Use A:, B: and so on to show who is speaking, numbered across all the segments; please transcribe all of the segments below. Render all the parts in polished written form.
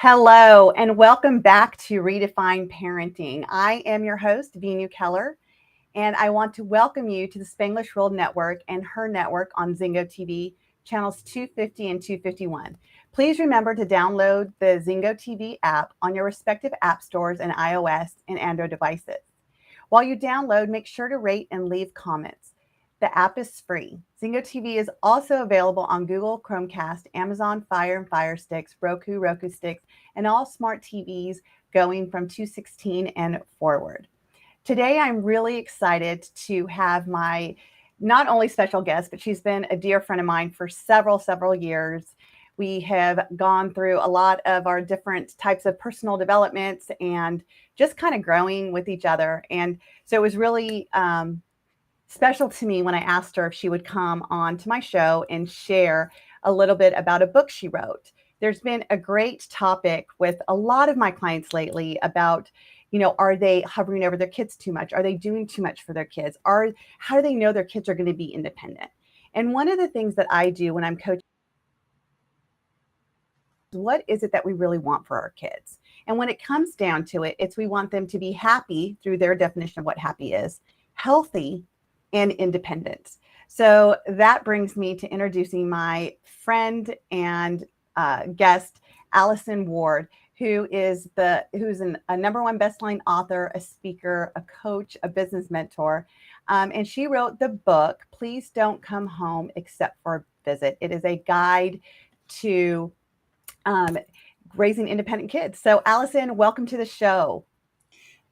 A: Hello, and welcome back to Redefine Parenting. I am your host, Venu Keller, and I want to welcome you to the Spanglish World Network and her network on Zingo TV, channels 250 and 251. Please remember to download the Zingo TV app on your respective app stores and iOS and Android devices. While you download, make sure to rate and leave comments. The app is free. Zingo TV is also available on Google Chromecast, Amazon Fire and Fire Sticks, Roku Sticks, and all smart TVs going from 216 and forward. Today, I'm really excited to have my not only special guest, but she's been a dear friend of mine for several years. We have gone through a lot of our different types of personal developments and just kind of growing with each other. And so it was really special to me when I asked her if she would come on to my show and share a little bit about a book she wrote. There's been a great topic with a lot of my clients lately about, are they hovering over their kids too much? Are they doing too much for their kids? How do they know their kids are going to be independent? And one of the things that I do when I'm coaching, what is it that we really want for our kids? And when it comes down to it, it's we want them to be happy through their definition of what happy is, healthy, and independent. So that brings me to introducing my friend and guest, Allyson Ward, who's a number one bestselling author, a speaker, a coach, a business mentor. And she wrote the book, Please Don't Come Home Except for a Visit. It is a guide to raising independent kids. So Allyson, welcome to the show.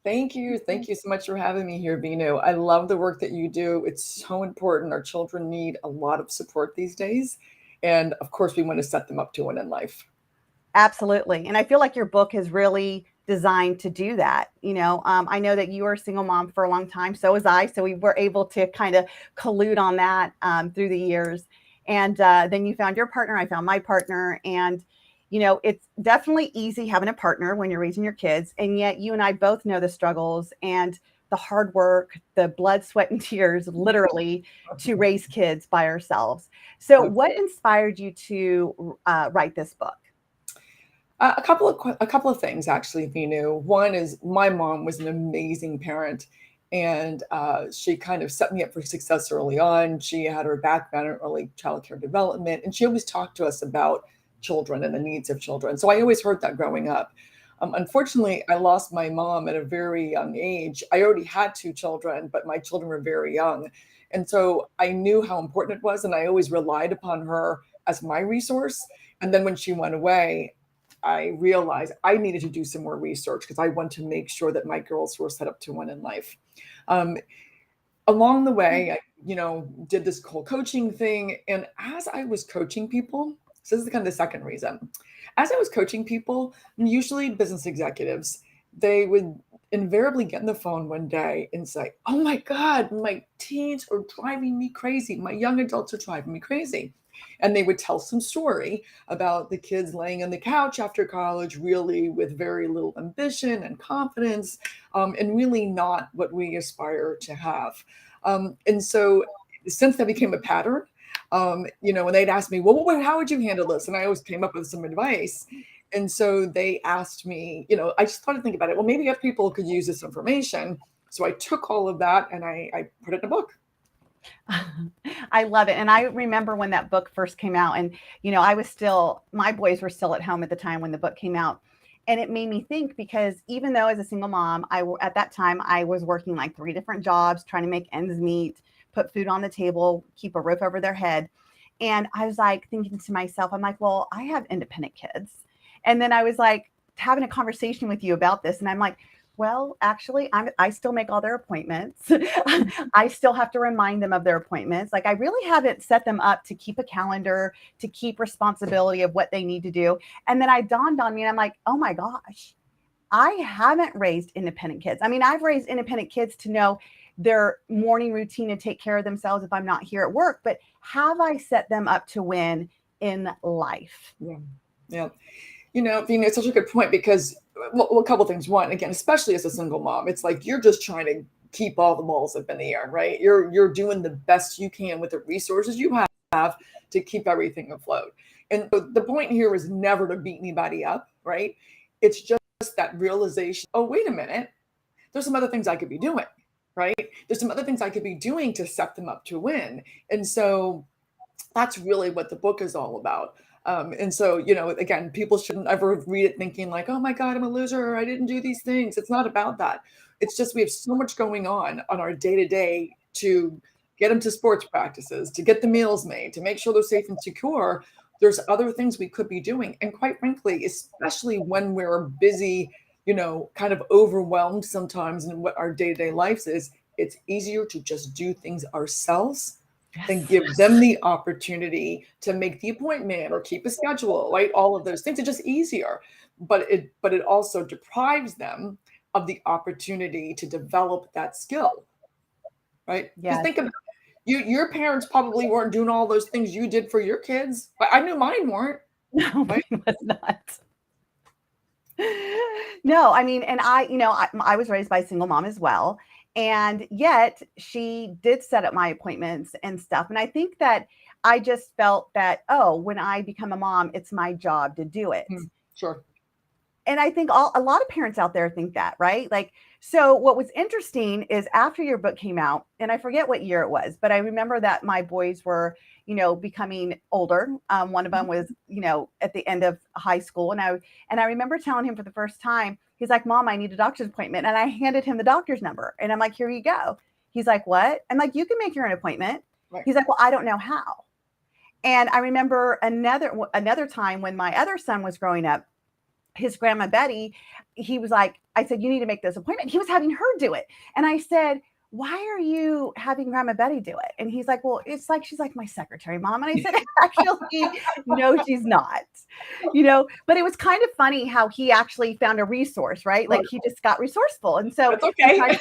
B: Thank you. Thank you so much for having me here, Vinu. I love the work that you do. It's so important. Our children need a lot of support these days. And of course, we want to set them up to win in life.
A: Absolutely. And I feel like your book is really designed to do that. I know that you were a single mom for a long time. So was I. So we were able to kind of collude on that through the years. And then you found your partner. I found my partner. And it's definitely easy having a partner when you're raising your kids. And yet you and I both know the struggles and the hard work, the blood, sweat, and tears, literally, to raise kids by ourselves. So what inspired you to write this book?
B: A couple of things, actually, Vinu. One is my mom was an amazing parent, and she kind of set me up for success early on. She had her background in early childcare development, and she always talked to us about children and the needs of children. So I always heard that growing up. Unfortunately, I lost my mom at a very young age. I already had two children, but my children were very young. And so I knew how important it was, and I always relied upon her as my resource. And then when she went away, I realized I needed to do some more research because I want to make sure that my girls were set up to win in life. Along the way, I, did this whole coaching thing. And as I was coaching people, so this is kind of the second reason. As I was coaching people, usually business executives, they would invariably get on the phone one day and say, "Oh my God, my teens are driving me crazy. My young adults are driving me crazy." And they would tell some story about the kids laying on the couch after college, really with very little ambition and confidence, and really not what we aspire to have. And so since that became a pattern, when they'd ask me, well, how would you handle this? And I always came up with some advice. And so they asked me, I just started to think about it. Well, maybe other people could use this information. So I took all of that and I put it in a book.
A: I love it. And I remember when that book first came out and, my boys were still at home at the time when the book came out. And it made me think because even though as a single mom, at that time, I was working like 3 different jobs, trying to make ends meet, put food on the table, keep a roof over their head. And I was like thinking to myself, I'm like, well, I have independent kids. And then I was like having a conversation with you about this. And I'm like, well, actually, I still make all their appointments. I still have to remind them of their appointments. Like I really haven't set them up to keep a calendar, to keep responsibility of what they need to do. And then I dawned on me and I'm like, oh my gosh, I haven't raised independent kids. I mean, I've raised independent kids to know their morning routine to take care of themselves if I'm not here at work, but have I set them up to win in life?
B: Yeah. It's such a good point because, well, a couple of things. One, again, especially as a single mom, it's like you're just trying to keep all the balls up in the air, right? You're doing the best you can with the resources you have to keep everything afloat. And the point here is never to beat anybody up right? It's just that realization, oh, wait a minute, there's some other things I could be doing, right? There's some other things I could be doing to set them up to win. And so that's really what the book is all about. And so, again, people shouldn't ever read it thinking like, oh my God, I'm a loser, or I didn't do these things. It's not about that. It's just we have so much going on our day-to-day to get them to sports practices, to get the meals made, to make sure they're safe and secure. There's other things we could be doing. And quite frankly, especially when we're busy, kind of overwhelmed sometimes in what our day-to-day lives is, it's easier to just do things ourselves than give them the opportunity to make the appointment or keep a schedule, right? All of those things are just easier, but it also deprives them of the opportunity to develop that skill, right? Because think about it. Your parents probably weren't doing all those things you did for your kids, but I knew mine weren't.
A: No, right? It was not. No, I mean, and I was raised by a single mom as well. And yet she did set up my appointments and stuff. And I think that I just felt that, oh, when I become a mom, it's my job to do it.
B: Sure.
A: And I think a lot of parents out there think that, right? Like, so what was interesting is after your book came out, and I forget what year it was, but I remember that my boys were, becoming older. One of them was, at the end of high school. And I remember telling him for the first time, he's like, Mom, I need a doctor's appointment. And I handed him the doctor's number. And I'm like, here you go. He's like, what? I'm like, you can make your own appointment. Right. He's like, well, I don't know how. And I remember another time when my other son was growing up, his grandma Betty, he was like, I said, you need to make this appointment. He was having her do it. And I said, why are you having Grandma Betty do it? And he's like, well, it's like, she's like my secretary, Mom. And I said, actually, no, she's not, but it was kind of funny how he actually found a resource, right? Like he just got resourceful. And so
B: that's okay.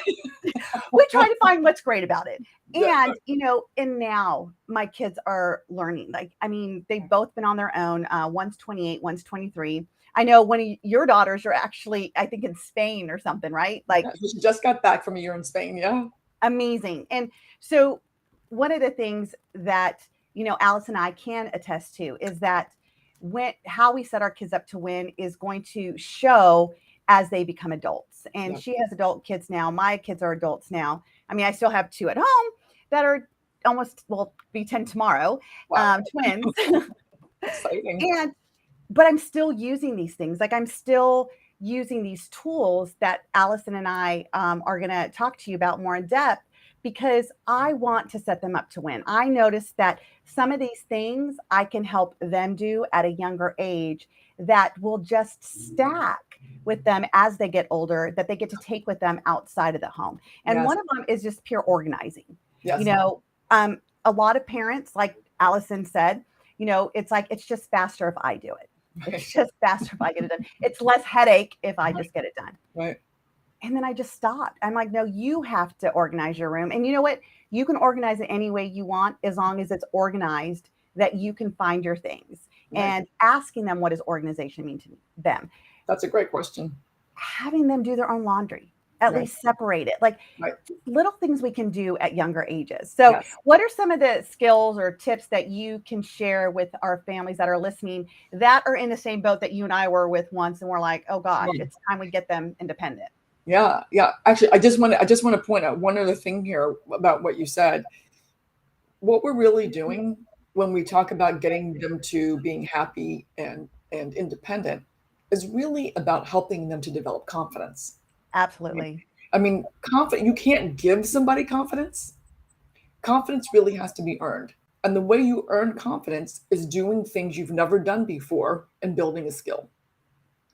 A: we try to find what's great about it. And, and now my kids are learning. Like, I mean, they've both been on their own. One's 28, one's 23. I know one of your daughters are actually, I think, in Spain or something, right? Like,
B: she just got back from a year in Spain. Yeah.
A: Amazing. And so one of the things that, Alice and I can attest to is that how we set our kids up to win is going to show as they become adults. And she has adult kids now. My kids are adults now. I mean, I still have 2 at home that are almost, will be 10 tomorrow, twins.
B: Exciting.
A: But I'm still using these things. Like I'm still using these tools that Allison and I are going to talk to you about more in depth because I want to set them up to win. I noticed that some of these things I can help them do at a younger age that will just stack with them as they get older, that they get to take with them outside of the home. And one of them is just pure organizing. Yes. A lot of parents, like Allison said, it's like, it's just faster if I do it. It's just faster if I get it done. It's less headache if I just get it done.
B: Right.
A: And then I just stopped. I'm like, no, you have to organize your room. And you know what? You can organize it any way you want, as long as it's organized that you can find your things. Right. And asking them, what does organization mean to them?
B: That's a great question.
A: Having them do their own laundry. At least separate it, like little things we can do at younger ages. So what are some of the skills or tips that you can share with our families that are listening that are in the same boat that you and I were with once and we're like, oh gosh, it's time we get them independent?
B: Yeah. Actually, I just want to point out one other thing here about what you said. What we're really doing when we talk about getting them to being happy and independent is really about helping them to develop confidence.
A: Absolutely.
B: I mean, you can't give somebody confidence. Confidence really has to be earned. And the way you earn confidence is doing things you've never done before and building a skill.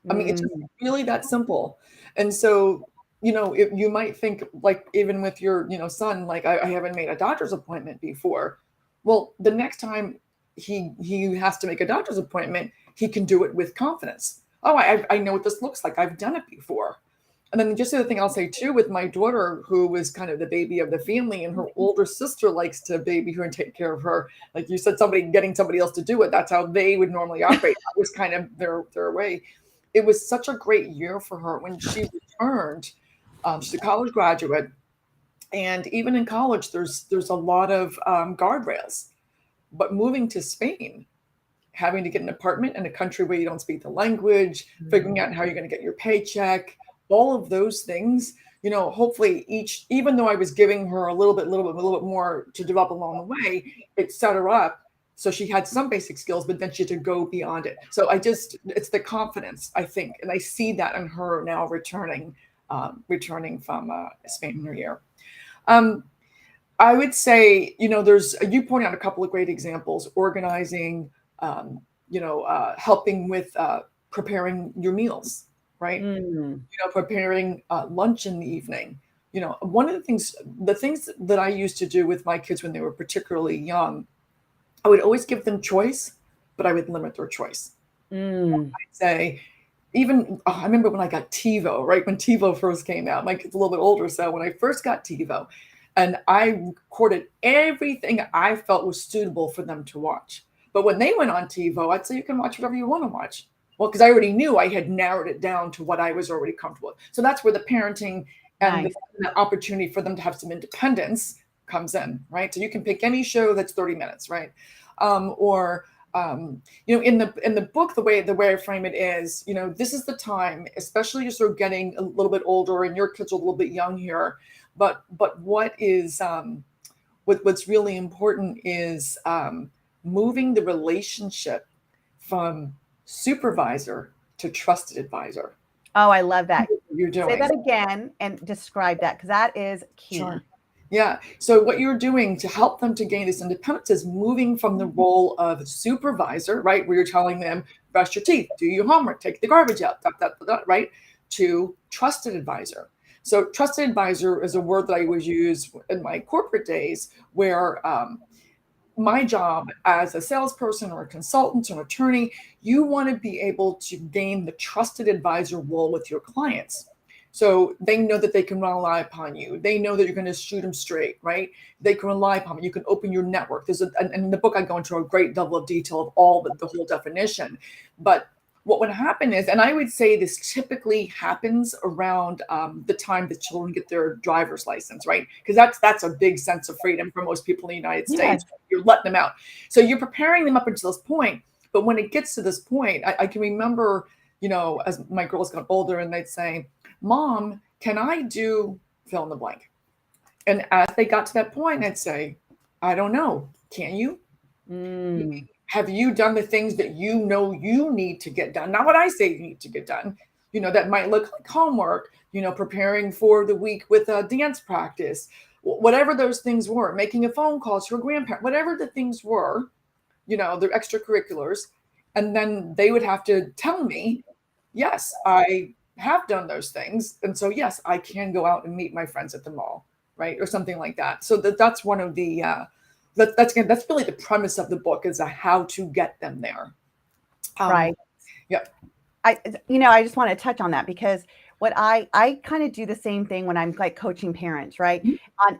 B: I mean, it's really that simple. And so, if you might think like, even with your, son, like I haven't made a doctor's appointment before. Well, the next time he has to make a doctor's appointment, he can do it with confidence. Oh, I know what this looks like. I've done it before. And then just the other thing I'll say too, with my daughter, who was kind of the baby of the family, and her older sister likes to baby her and take care of her. Like you said, getting somebody else to do it. That's how they would normally operate. That was kind of their way. It was such a great year for her when she returned. She's a college graduate. And even in college, there's a lot of guardrails. But moving to Spain having to get an apartment in a country where you don't speak the language, figuring out how you're going to get your paycheck, all of those things, hopefully even though I was giving her a little bit more to develop along the way, it set her up. So she had some basic skills, but then she had to go beyond it. So it's the confidence, I think. And I see that in her now returning from Spain in her year. I would say, you point out a couple of great examples, organizing, helping with preparing your meals, right? Preparing lunch in the evening. One of the things that I used to do with my kids when they were particularly young, I would always give them choice, but I would limit their choice. I'd say, I remember when I got TiVo, right? When TiVo first came out, my kid's a little bit older. So when I first got TiVo, and I recorded everything I felt was suitable for them to watch. But when they went on TiVo, I'd say you can watch whatever you want to watch. Well, because I already knew I had narrowed it down to what I was already comfortable with. So that's where the parenting and the opportunity for them to have some independence comes in, right? So you can pick any show that's 30 minutes, right? In the book, the way I frame it is, this is the time, especially you're sort of getting a little bit older and your kids are a little bit young here. But what's really important is moving the relationship from supervisor to trusted advisor.
A: Oh, I love that.
B: You're doing.
A: Say that again and describe that, because that is key.
B: Sure. Yeah. So what you're doing to help them to gain this independence is moving from the role of supervisor, right, where you're telling them, brush your teeth, do your homework, take the garbage out, right, to trusted advisor. So trusted advisor is a word that I always use in my corporate days, where my job as a salesperson or a consultant or an attorney, you want to be able to gain the trusted advisor role with your clients. So they know that they can rely upon you. They know that you're going to shoot them straight, right? They can rely upon you. You can open your network. And in the book, I go into a great level of detail of all the whole definition. But what would happen is, and I would say this typically happens around the time the children get their driver's license, right? Because that's a big sense of freedom for most people in the United States. You're letting them out. So you're preparing them up until this point. But when it gets to this point, I can remember, as my girls got older and they'd say, Mom, can I do fill in the blank? And as they got to that point, I'd say, I don't know. Can you? Have you done the things that you know you need to get done? Not what I say you need to get done. That might look like homework, preparing for the week with a dance practice, whatever those things were, making a phone call to a grandparent, whatever the things were, their extracurriculars. And then they would have to tell me, yes, I have done those things. And so, yes, I can go out and meet my friends at the mall, right? Or something like that. So that's one of the, that's really the premise of the book, is how to get them there.
A: Right.
B: Yeah.
A: I just want to touch on that, because what I kind of do the same thing when I'm like coaching parents, right?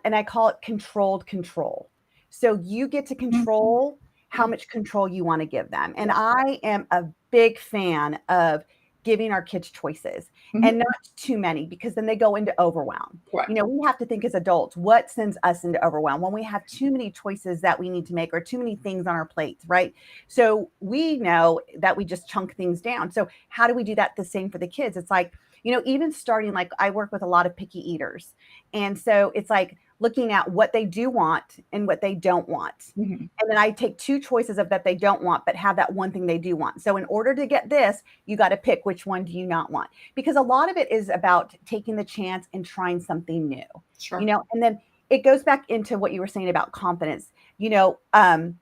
A: And I call it controlled control. So you get to control how much control you want to give them. And I am a big fan of giving our kids choices, and not too many, because then they go into overwhelm.
B: Right.
A: We have to think as adults, what sends us into overwhelm when we have too many choices that we need to make, or too many things on our plates, right? So we know that we just chunk things down. So how do we do that the same for the kids? It's like, even starting, like I work with a lot of picky eaters. And so it's like looking at what they do want and what they don't want. And then I take two choices of that they don't want, but have that one thing they do want. So in order to get this, you got to pick which one do you not want, because a lot of it is about taking the chance and trying something new.
B: Sure.
A: And then it goes back into what you were saying about confidence. A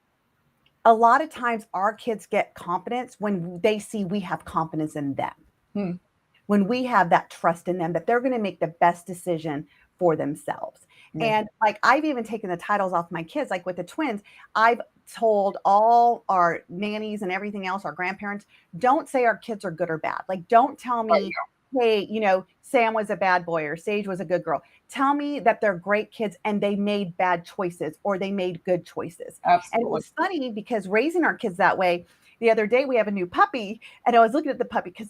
A: lot of times our kids get confidence when they see we have confidence in them. When we have that trust in them, that they're going to make the best decision for themselves. And like, I've even taken the titles off my kids, like with the twins. I've told all our nannies and everything else, our grandparents, don't say our kids are good or bad. Like, don't tell me, hey, Sam was a bad boy or Sage was a good girl. Tell me that they're great kids and they made bad choices or they made good choices.
B: Absolutely.
A: And it was funny, because raising our kids that way, the other day we have a new puppy, and I was looking at the puppy, because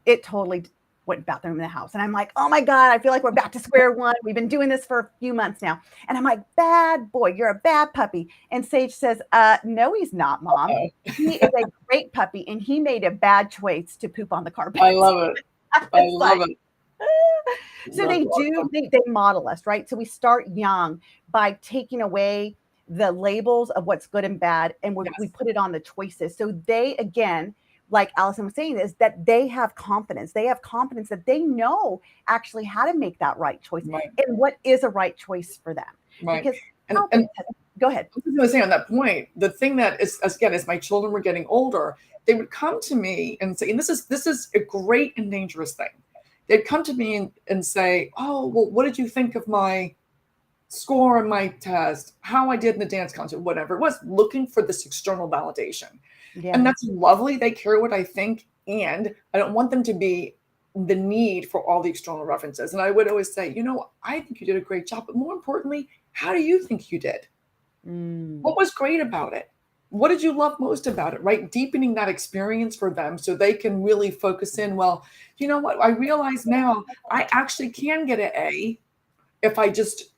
A: it totally went bathroom in the house. And I'm like, oh my God, I feel like we're back to square one. We've been doing this for a few months now. And I'm like, bad boy, you're a bad puppy. And Sage says, no, he's not, Mom. He is a great puppy. And he made a bad choice to poop on the carpet.
B: I love it. I love it.
A: So they do, they model us, right? So we start young by taking away the labels of what's good and bad, and we put it on the choices. So they, again, like Allison was saying, is that they have confidence. They have confidence that they know actually how to make that right choice and what is a right choice for them.
B: Right.
A: Because
B: and
A: go ahead.
B: I was going to say on that point, the thing that is, again, as my children were getting older, they would come to me and say, and this is a great and dangerous thing. They'd come to me and say, oh, well, what did you think of my score on my test, how I did in the dance concert, whatever it was, looking for this external validation. Yeah. And that's lovely. They care what I think. And I don't want them to be the need for all the external references. And I would always say, I think you did a great job. But more importantly, how do you think you did? What was great about it? What did you love most about it, right? Deepening that experience for them so they can really focus in. Well, you know what? I realize now I actually can get an A if I just,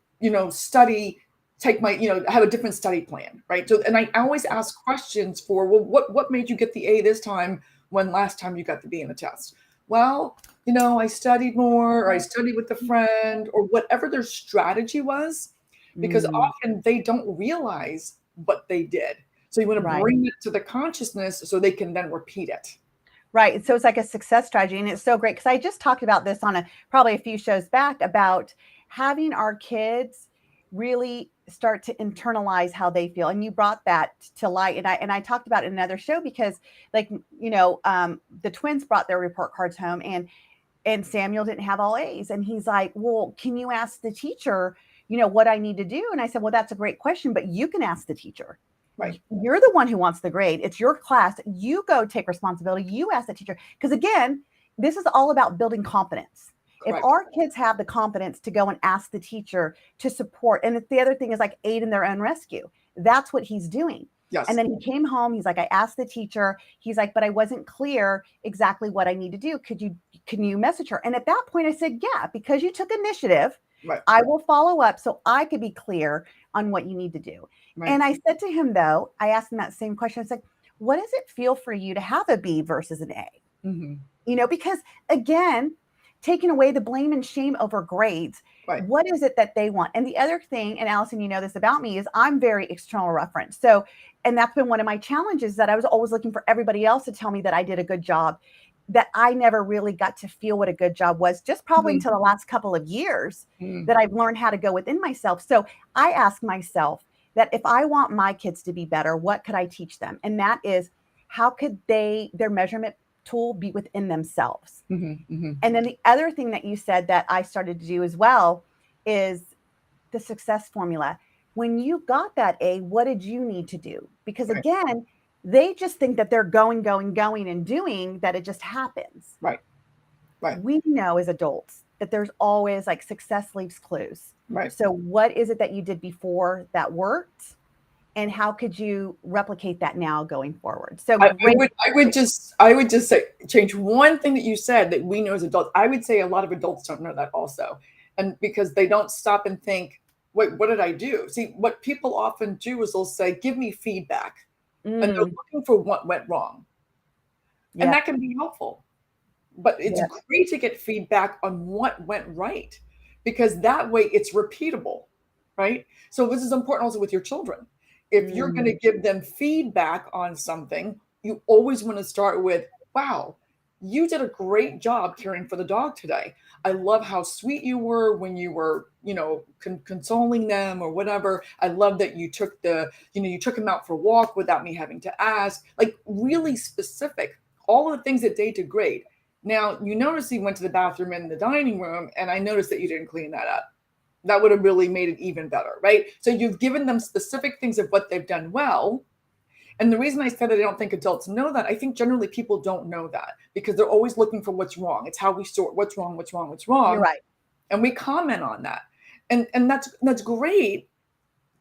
B: study, take my, have a different study plan, right? So, and I always ask questions for, well, what made you get the A this time when last time you got the B in the test? Well, I studied more, or I studied with a friend, or whatever their strategy was, because often they don't realize what they did. So you want to bring it to the consciousness so they can then repeat it.
A: Right. So it's like a success strategy. And it's so great because I just talked about this on probably a few shows back about having our kids really start to internalize how they feel. And you brought that to light. And I talked about it in another show because the twins brought their report cards home and Samuel didn't have all A's. And he's like, well, can you ask the teacher, what I need to do? And I said, well, that's a great question, but you can ask the teacher. Right. You're the one who wants the grade. It's your class. You go take responsibility. You ask the teacher. Because again, this is all about building confidence. Correct. If our kids have the confidence to go and ask the teacher to support, and the other thing is like aid in their own rescue. That's what he's doing. Yes. And then he came home. He's like, I asked the teacher. He's like, but I wasn't clear exactly what I need to do. Can you message her? And at that point I said, yeah, because you took initiative, I will follow up so I could be clear on what you need to do. Right. And I said to him, though, I asked him that same question. I said, what does it feel for you to have a B versus an A? Mm-hmm. Because again, taking away the blame and shame over grades, what is it that they want? And the other thing, and Allison, you know this about me, is I'm very external reference. So, and that's been one of my challenges, that I was always looking for everybody else to tell me that I did a good job, that I never really got to feel what a good job was, just probably until the last couple of years that I've learned how to go within myself. So I ask myself that if I want my kids to be better, what could I teach them? And that is, how could their measurement tool be within themselves? And then the other thing that you said that I started to do as well is the success formula. When you got that A, what did you need to do? Because again, they just think that they're going and doing, that it just happens. Right. We know as adults that there's always like success leaves clues. Right. So what is it that you did before that worked? And how could you replicate that now going forward? So
B: I would just say, change one thing that you said that we know as adults. I would say a lot of adults don't know that also. And because they don't stop and think, wait, what did I do? See, what people often do is they'll say, give me feedback. And they're looking for what went wrong. Yeah. And that can be helpful. But it's great to get feedback on what went right, because that way it's repeatable, right? So this is important also with your children. If you're going to give them feedback on something, you always want to start with, wow, you did a great job caring for the dog today. I love how sweet you were when you were, consoling them or whatever. I love that you took you took him out for a walk without me having to ask, like really specific, all of the things that they did great. Now, you notice he went to the bathroom in the dining room, and I noticed that you didn't clean that up. That would have really made it even better, right? So you've given them specific things of what they've done well. And the reason I said that I don't think adults know that, I think generally people don't know that because they're always looking for what's wrong. It's how we sort what's wrong.
A: You're right.
B: And we comment on that. And that's great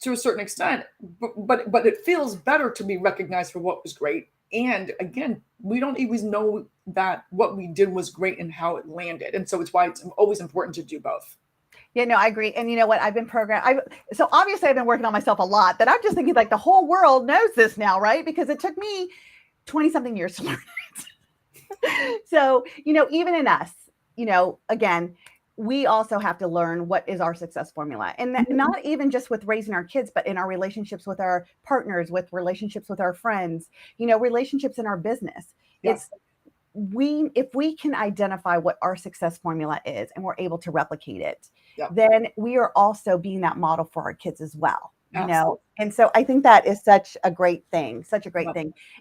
B: to a certain extent, but it feels better to be recognized for what was great And again, we don't always know that what we did was great and how it landed. And so it's why it's always important to do both.
A: Yeah, no, I agree. And you know what? I've been programmed. So obviously I've been working on myself a lot, but I'm just thinking like the whole world knows this now, right? Because it took me 20 something years to learn it. So, even in us, again, we also have to learn what is our success formula. And not even just with raising our kids, but in our relationships with our partners, with relationships with our friends, relationships in our business.
B: Yes.
A: If we can identify what our success formula is and we're able to replicate it,
B: Yep.
A: then we are also being that model for our kids as well.
B: Absolutely.
A: And so I think that is such a great thing.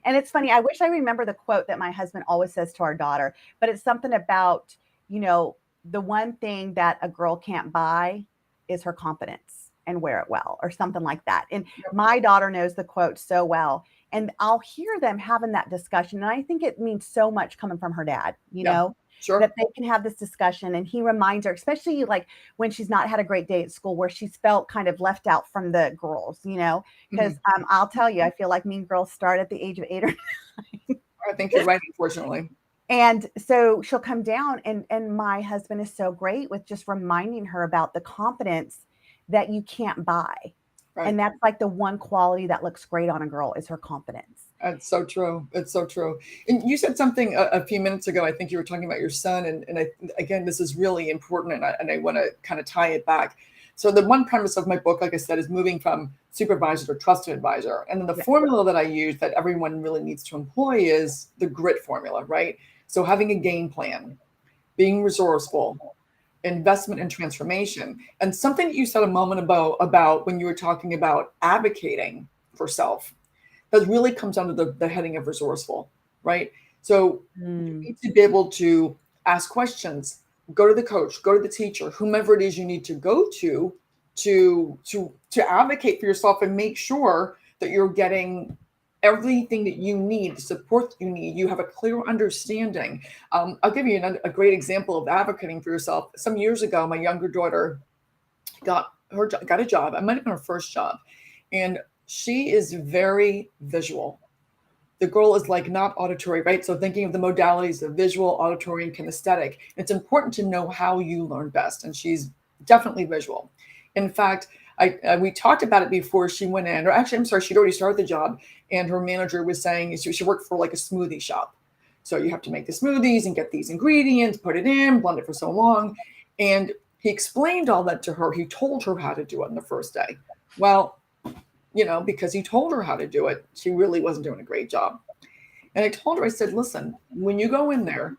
A: And it's funny, I wish I remember the quote that my husband always says to our daughter, but it's something about, the one thing that a girl can't buy is her confidence and wear it well, or something like that. And my daughter knows the quote so well. And I'll hear them having that discussion. And I think it means so much coming from her dad,
B: Sure.
A: that they can have this discussion. And he reminds her, especially like when she's not had a great day at school, where she's felt kind of left out from the girls, because I'll tell you, I feel like mean girls start at the age of 8 or 9.
B: I think you're right, unfortunately.
A: And so she'll come down, and my husband is so great with just reminding her about the confidence that you can't buy. Right. And that's like the one quality that looks great on a girl is her confidence.
B: It's so true. It's so true. And you said something a few minutes ago. I think you were talking about your son. And again, this is really important. And I want to kind of tie it back. So the one premise of my book, like I said, is moving from supervisor to trusted advisor. And then the formula that I use that everyone really needs to employ is the GRIT formula, right? So having a game plan, being resourceful, investment and transformation. And something that you said a moment ago about when you were talking about advocating for self, that really comes under the heading of resourceful, right? So you need to be able to ask questions, go to the coach, go to the teacher, whomever it is you need to go to advocate for yourself and make sure that you're getting everything that you need, the support that you need. You have a clear understanding. I'll give you a great example of advocating for yourself. Some years ago, my younger daughter got a job. It might have been her first job. And she is very visual. The girl is like not auditory, right? So thinking of the modalities of visual, auditory, and kinesthetic, it's important to know how you learn best. And she's definitely visual. In fact, we talked about it before she went in, or actually, I'm sorry, she'd already started the job, and her manager was saying she worked for like a smoothie shop. So you have to make the smoothies and get these ingredients, put it in, blend it for so long. And he explained all that to her. He told her how to do it on the first day. Well, because he told her how to do it, she really wasn't doing a great job. And I told her, I said, listen, when you go in there,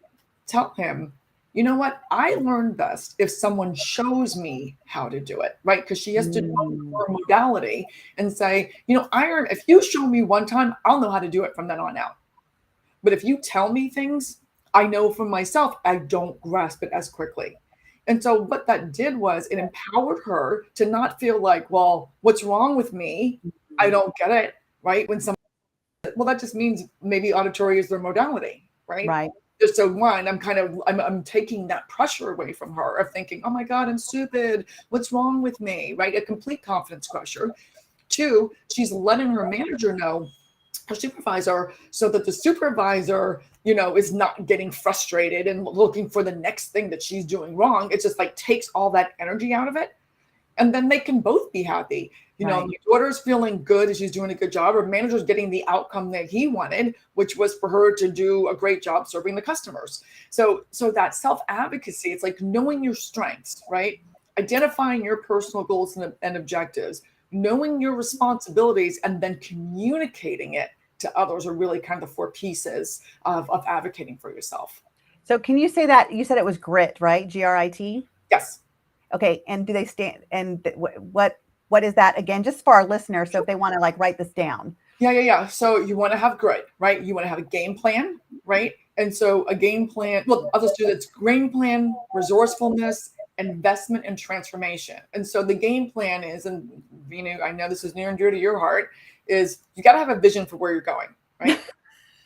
B: tell him, you know what? I learn best if someone shows me how to do it, right? Because she has to know her modality and say, if you show me one time, I'll know how to do it from then on out. But if you tell me things, I know for myself, I don't grasp it as quickly. And so what that did was it empowered her to not feel like, well, what's wrong with me? I don't get it, right? When someone, well, that just means maybe auditory is their modality, right?
A: Right.
B: So one, I'm taking that pressure away from her of thinking, oh my God, I'm stupid. What's wrong with me, right? A complete confidence crusher. Two, she's letting her manager know, her supervisor, so that the supervisor, is not getting frustrated and looking for the next thing that she's doing wrong. It's just like takes all that energy out of it. And then they can both be happy. My daughter's feeling good as she's doing a good job. Her manager's getting the outcome that he wanted, which was for her to do a great job serving the customers. So that self-advocacy, it's like knowing your strengths, right? Identifying your personal goals and objectives, knowing your responsibilities, and then communicating it to others are really kind of the 4 pieces of advocating for yourself.
A: So can you say that you said it was GRIT, right? GRIT?
B: Yes.
A: Okay. And do they stand, and what is that again, just for our listeners? So if they want to write this down.
B: Yeah. So you want to have GRIT, right? You want to have a game plan, right? And so a game plan, well, I'll just do this: game plan, resourcefulness, investment, and transformation. And so the game plan is, and I know this is near and dear to your heart, is you got to have a vision for where you're going, right?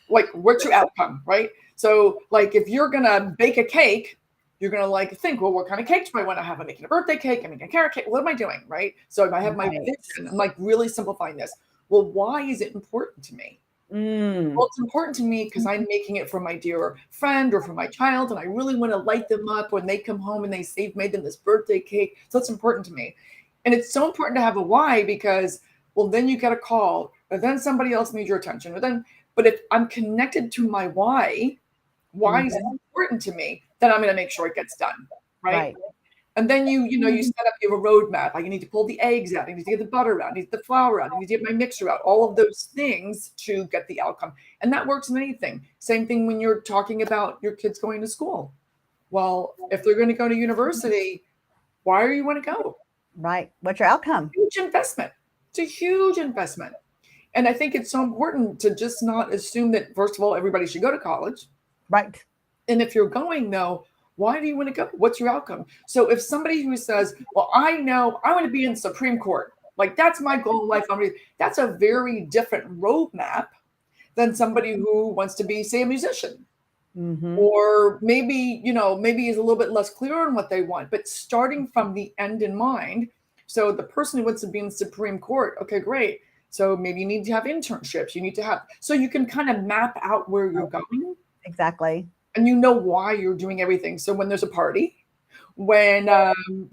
B: Like, what's your outcome, right? So like, if you're going to bake a cake, you're going to think, well, what kind of cake do I want to have? I'm making a birthday cake. I'm making a carrot cake. What am I doing, right? So if I have my vision, I'm really simplifying this. Well, why is it important to me? Well, it's important to me because I'm making it for my dear friend or for my child, and I really want to light them up when they come home and they say I've made them this birthday cake. So it's important to me. And it's so important to have a why because, well, then you get a call, or then somebody else needs your attention, but if I'm connected to my why is it important to me, then I'm going to make sure it gets done, right? And then you set up, you have a roadmap. Like you need to pull the eggs out, you need to get the butter out, you need the flour out, you need to get my mixer out, all of those things to get the outcome. And that works in anything. Same thing when you're talking about your kids going to school. Well, if they're going to go to university, why do you want to go?
A: Right. What's your outcome?
B: Huge investment. It's a huge investment. And I think it's so important to just not assume that, first of all, everybody should go to college.
A: Right.
B: And if you're going, though, why do you want to go? What's your outcome? So if somebody who says, well, I know I want to be in Supreme Court, like that's my goal in life, that's a very different roadmap than somebody who wants to be, say, a musician. Or maybe is a little bit less clear on what they want, but starting from the end in mind. So the person who wants to be in the Supreme Court, okay, great. So maybe you need to have internships. You need to have, so you can kind of map out where you're going.
A: Exactly.
B: And you know why you're doing everything. So when there's a party, when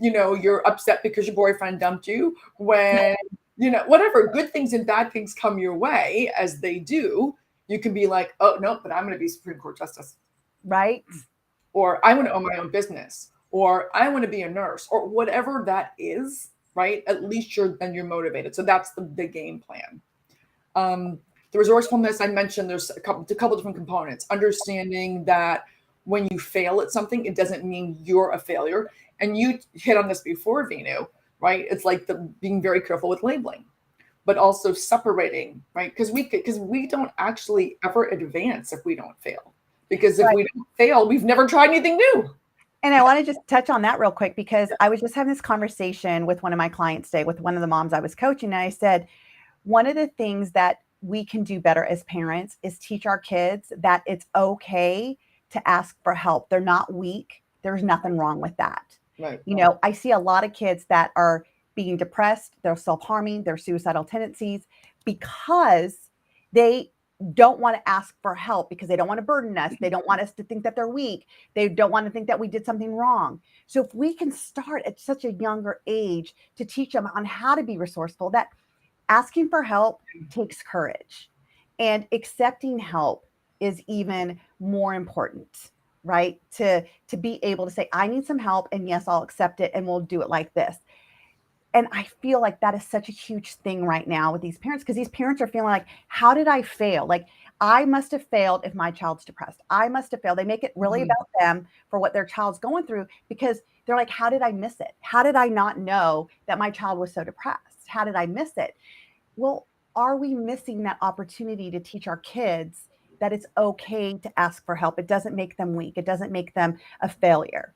B: you're upset because your boyfriend dumped you, when whatever good things and bad things come your way, as they do, you can be like, oh no, but I'm going to be Supreme Court justice,
A: right?
B: Or I want to own my own business, or I want to be a nurse, or whatever that is, right? At least you're motivated. So that's the game plan. The resourcefulness I mentioned, there's a couple different components. Understanding that when you fail at something, it doesn't mean you're a failure. And you hit on this before, Vinu, right? It's like being very careful with labeling, but also separating, right? Because we don't actually ever advance if we don't fail. Because if we don't fail, we've never tried anything new.
A: And I want to just touch on that real quick, because I was just having this conversation with one of my clients today, with one of the moms I was coaching. And I said, one of the things that we can do better as parents is teach our kids that it's okay to ask for help. They're not weak. There's nothing wrong with that.
B: Right.
A: I see a lot of kids that are being depressed, they're self-harming, they're suicidal tendencies, because they don't want to ask for help, because they don't want to burden us. They don't want us to think that they're weak. They don't want to think that we did something wrong. So if we can start at such a younger age to teach them on how to be resourceful, that asking for help takes courage, and accepting help is even more important, right? To be able to say, I need some help, and yes, I'll accept it, and we'll do it like this. And I feel like that is such a huge thing right now with these parents, because these parents are feeling like, how did I fail? Like, I must have failed if my child's depressed. I must have failed. They make it really about them for what their child's going through, because they're like, how did I miss it? How did I not know that my child was so depressed? How did I miss it? Well, are we missing that opportunity to teach our kids that it's okay to ask for help? It doesn't make them weak. It doesn't make them a failure.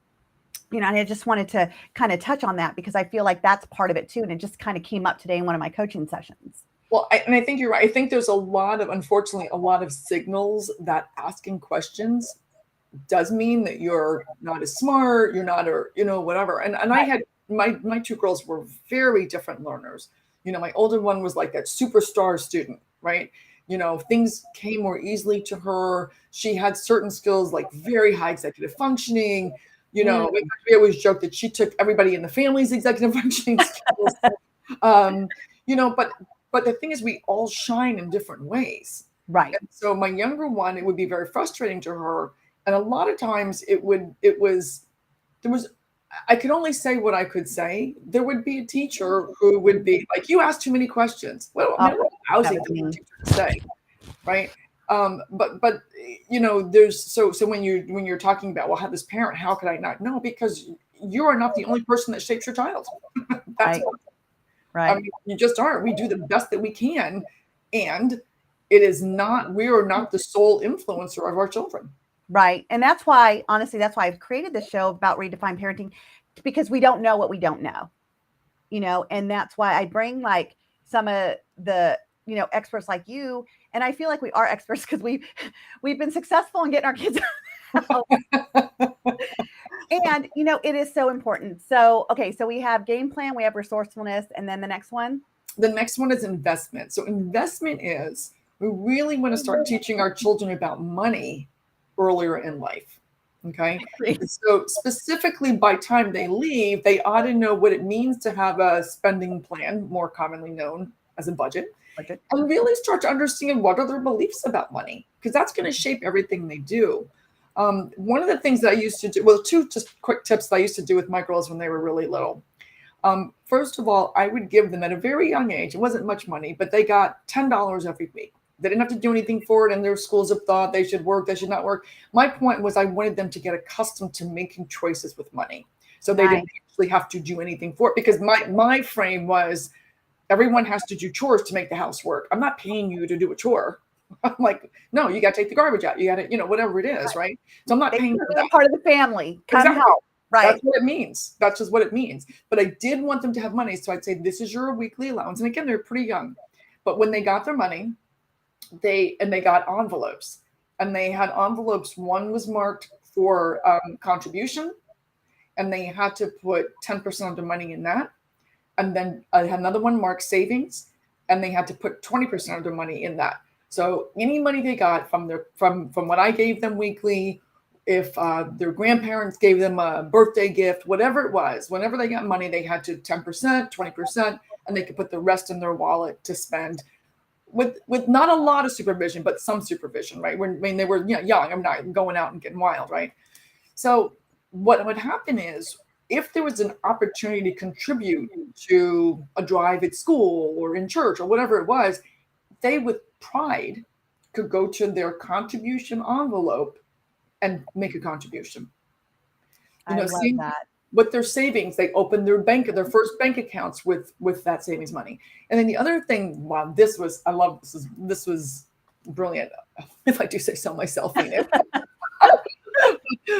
A: And I just wanted to kind of touch on that, because I feel like that's part of it too. And it just kind of came up today in one of my coaching sessions.
B: Well, I think you're right. I think there's unfortunately, a lot of signals that asking questions does mean that you're not as smart, you're not, or, whatever. And I had, my two girls were very different learners. My older one was like that superstar student, right? Things came more easily to her. She had certain skills, like very high executive functioning. We always joke that she took everybody in the family's executive functioning skills. But the thing is, we all shine in different ways.
A: Right.
B: And so my younger one, it would be very frustrating to her. And a lot of times I could only say what I could say. There would be a teacher who would be like, you asked too many questions. Well, I was like the teacher to say, right? But there's so when you're talking about, well, how this parent, how could I not know? Because you are not the only person that shapes your child. That's
A: right.
B: I mean, you just aren't. We do the best that we can, and we are not the sole influencer of our children.
A: Right. And that's why, honestly, I've created this show about Redefine Parenting, because we don't know what we don't know, and that's why I bring like some of the, experts like you. And I feel like we are experts because we've been successful in getting our kids out. And, it is so important. So, okay. So we have game plan, we have resourcefulness, and then the next one?
B: The next one is investment. So investment is, We really want to start teaching our children about money earlier in life. Okay. So specifically by time they leave, they ought to know what it means to have a spending plan, more commonly known as a budget, and really start to understand what are their beliefs about money, because that's going to shape everything they do. One of the things that I used to do, well, two just quick tips that I used to do with my girls when they were really little. First of all, I would give them at a very young age, it wasn't much money, but they got $10 every week. They didn't have to do anything for it, and their schools have thought they should work, they should not work. My point was I wanted them to get accustomed to making choices with money. So they didn't actually have to do anything for it, because my frame was everyone has to do chores to make the house work. I'm not paying you to do a chore. I'm like, no, you got to take the garbage out. You got to, whatever it is, right? So I'm not paying for that.
A: Part of the family. Come
B: Exactly.
A: help. Right.
B: That's what it means. That's just what it means. But I did want them to have money. So I'd say, this is your weekly allowance. And again, they're pretty young. But when they got their money, they got envelopes. And they had envelopes. One was marked for contribution. And they had to put 10% of the money in that. And then I had another one marked savings. And they had to put 20% of their money in that. So any money they got from what I gave them weekly, if their grandparents gave them a birthday gift, whatever it was, whenever they got money, they had to 10%, 20%, and they could put the rest in their wallet to spend with not a lot of supervision, but some supervision, right? When they were young, I'm not going out and getting wild, right? So what would happen is, if there was an opportunity to contribute to a drive at school or in church or whatever it was, they with pride could go to their contribution envelope and make a contribution.
A: I love that.
B: With their savings, they opened their first bank accounts with that savings money. And then the other thing, wow, this was brilliant, if I do say so myself.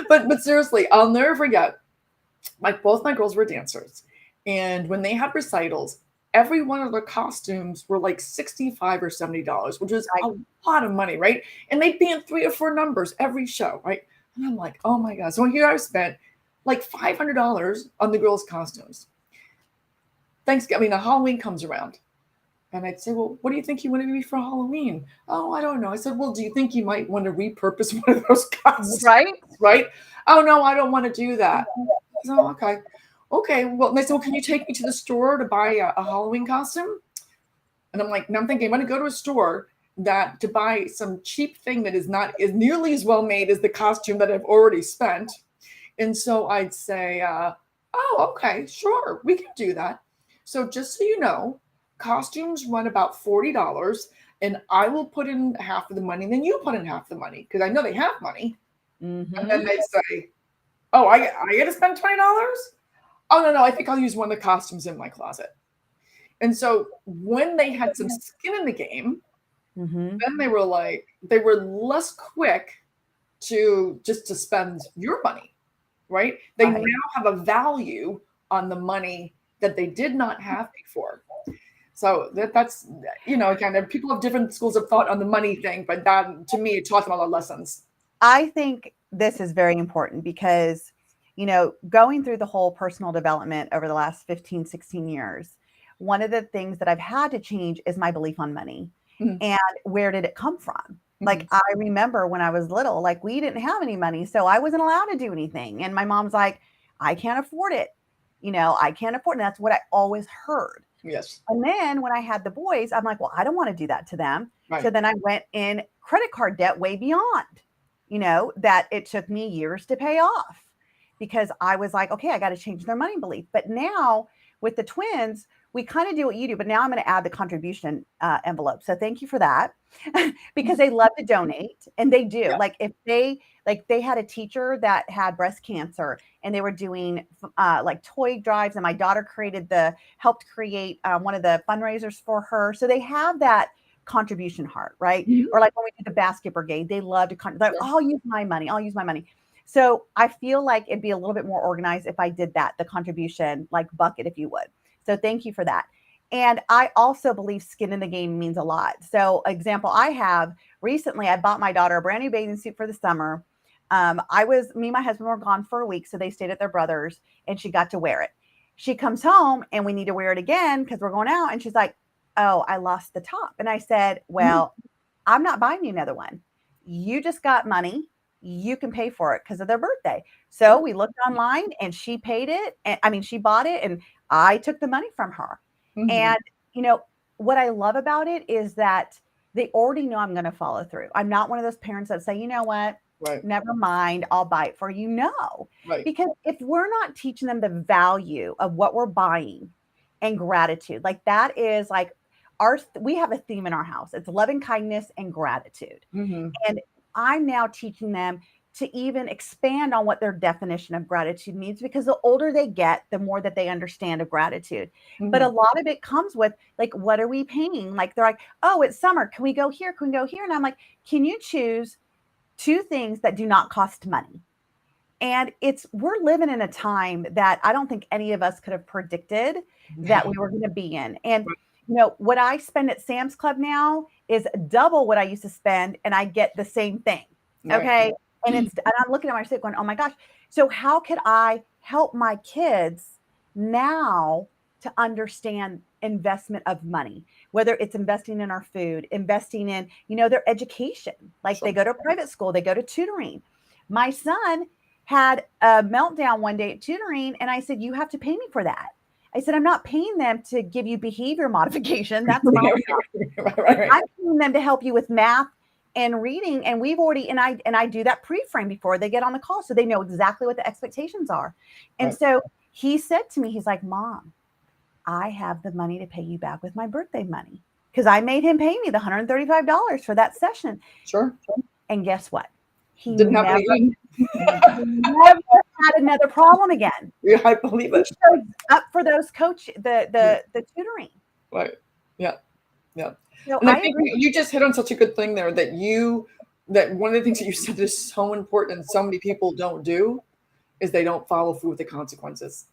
B: But seriously, I'll never forget, both my girls were dancers, and when they had recitals, every one of their costumes were like $65 or $70, which is a lot of money, right? And they'd be in 3 or 4 numbers every show, right? And I'm like, oh my God. So here I've spent like $500 on the girls' costumes. Halloween comes around. And I'd say, well, what do you think you want to be for Halloween? Oh, I don't know. I said, well, do you think you might want to repurpose one of those costumes? Right? Oh, no, I don't want to do that. So, okay. Well, and they said, well, can you take me to the store to buy a Halloween costume? And I'm like, I'm thinking I'm going to go to a store to buy some cheap thing that is not as nearly as well made as the costume that I've already spent. And so I'd say, oh, okay, sure, we can do that. So just so you know, costumes run about $40, and I will put in half of the money, and then you put in half the money, because I know they have money. Mm-hmm. And then they'd say, oh, I got to spend $20? Oh, no, I think I'll use one of the costumes in my closet. And so when they had some skin in the game, then they were less quick to spend your money, right? They now have a value on the money that they did not have before. So that's, kind of, people have different schools of thought on the money thing, but that, to me, it taught them a lot of lessons.
A: I think this is very important because, going through the whole personal development over the last 15, 16 years, one of the things that I've had to change is my belief on money. Mm-hmm. And where did it come from? Mm-hmm. Like, I remember when I was little, like, we didn't have any money, so I wasn't allowed to do anything. And my mom's like, I can't afford it. I can't afford it. And that's what I always heard.
B: Yes.
A: And then when I had the boys, I'm like, well, I don't want to do that to them. Right. So then I went in credit card debt way beyond, that it took me years to pay off, because I was like, okay, I got to change their money belief. But now with the twins, we kind of do what you do, but now I'm going to add the contribution envelope. So thank you for that, because they love to donate, and they do. Yeah. Like, if they had a teacher that had breast cancer, and they were doing like toy drives, and my daughter helped create one of the fundraisers for her. So they have that contribution heart, right? Mm-hmm. Or like when we did the basket brigade, they love to I'll use my money. So I feel like it'd be a little bit more organized if I did that, the contribution like bucket, if you would. So thank you for that. And I also believe skin in the game means a lot. So example I have recently, I bought my daughter a brand new bathing suit for the summer. Me and my husband were gone for a week, so they stayed at their brother's, and she got to wear it. She comes home and we need to wear it again because we're going out. And she's like, oh, I lost the top. And I said, well, I'm not buying you another one. You just got money. You can pay for it because of their birthday. So we looked online and she paid it. And I mean, she bought it and I took the money from her.
B: Mhm.
A: And, you know, what I love about it is that they already know I'm going to follow through. I'm not one of those parents that say, you know what,
B: Right.
A: never mind, I'll buy it for you. No,
B: Right.
A: because if we're not teaching them the value of what we're buying and gratitude, like that is like we have a theme in our house. It's loving kindness and gratitude.
B: Mhm.
A: And I'm now teaching them to even expand on what their definition of gratitude means, because the older they get, the more that they understand of gratitude. But a
B: Mhm.
A: lot of it comes with like, what are we paying? Like they're like, oh, it's summer. Can we go here? Can we go here? And I'm like, can you choose two things that do not cost money? And we're living in a time that I don't think any of us could have predicted that
B: Yeah.
A: we were going to be in. And you know, what I spend at Sam's Club now is double what I used to spend, and I get the same thing.
B: Right.
A: Okay. And I'm looking at my state going, oh my gosh. So how could I help my kids now to understand investment of money, whether it's investing in our food, investing in, you know, their education, like
B: Sure.
A: they go to private school, they go to tutoring. My son had a meltdown one day at tutoring, and I said, you have to pay me for that. I said, I'm not paying them to give you behavior modification. That's my job.
B: Right.
A: I'm paying them to help you with math and reading. And we've already, and I do that pre-frame before they get on the call, so they know exactly what the expectations are. And
B: Right.
A: so he said to me, he's like, Mom, I have the money to pay you back with my birthday money, because I made him pay me the $135 for that session.
B: Sure.
A: And guess what? He
B: Didn't happen again.
A: never had another problem again.
B: Yeah, I believe
A: He
B: it.
A: showed up for those the tutoring.
B: Right. Yeah. Yeah.
A: So
B: And I
A: I
B: think
A: agree.
B: you just hit on such a good thing there, that one of the things that you said is so important and so many people don't do is they don't follow through with the consequences.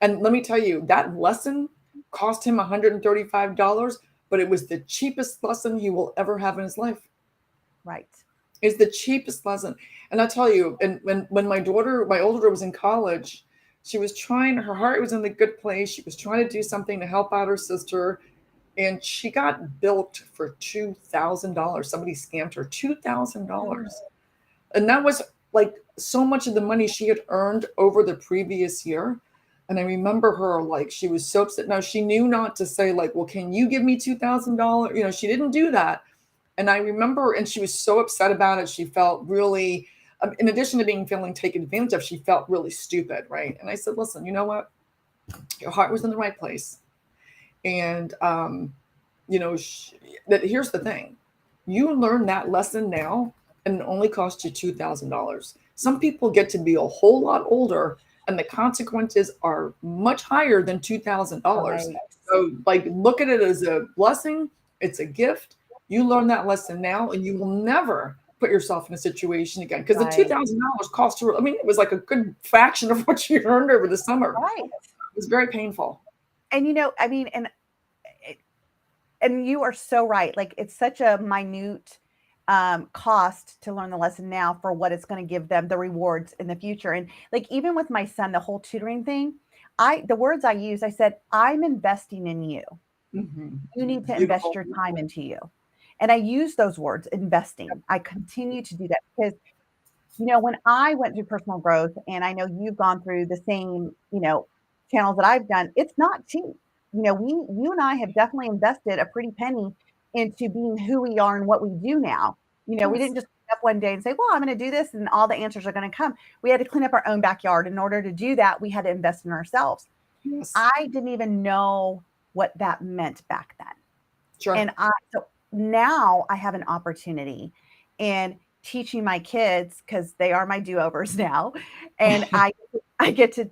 B: And let me tell you, that lesson cost him $135, but it was the cheapest lesson he will ever have in his life.
A: Right.
B: It's the cheapest lesson. And I tell you, and when my older daughter was in college, she was trying, her heart was in the good place. She was trying to do something to help out her sister. And she got bilked for $2,000. Somebody scammed her $2,000. And that was like so much of the money she had earned over the previous year. And I remember her, like, she was so upset. Now, she knew not to say, like, well, can you give me $2,000? You know, she didn't do that. And I remember, and she was so upset about it. She felt really, in addition to feeling taken advantage of, she felt really stupid, right? And I said, listen, you know what? Your heart was in the right place. And, you know, here's the thing. You learn that lesson now, and it only cost you $2,000. Some people get to be a whole lot older, and the consequences are much higher than $2,000.
A: Right.
B: So, like, look at it as a blessing. It's a gift. You learn that lesson now, and you will never put yourself in a situation again, because the $2,000 cost her. I mean, it was like a good fraction of what she earned over the summer.
A: Right.
B: It was very painful.
A: And you know, I mean, and you are so right. Like, it's such a minute cost to learn the lesson now for what it's going to give them the rewards in the future. And like, even with my son, the whole tutoring thing, the words I used, I said, I'm investing in you.
B: Mm-hmm.
A: You need to
B: Beautiful.
A: invest your time into you. And I use those words, investing. I continue to do that because, you know, when I went through personal growth, and I know you've gone through the same, you know, channels that I've done, it's not cheap. You know, you and I have definitely invested a pretty penny into being who we are and what we do now. You know, we
B: Yes.
A: didn't just wake up one day and say, well, I'm going to do this and all the answers are going to come. We had to clean up our own backyard. In order to do that, we had to invest in ourselves.
B: Yes.
A: I didn't even know what that meant back then.
B: Sure.
A: And so now I have an opportunity in teaching my kids, because they are my do-overs now. And I get to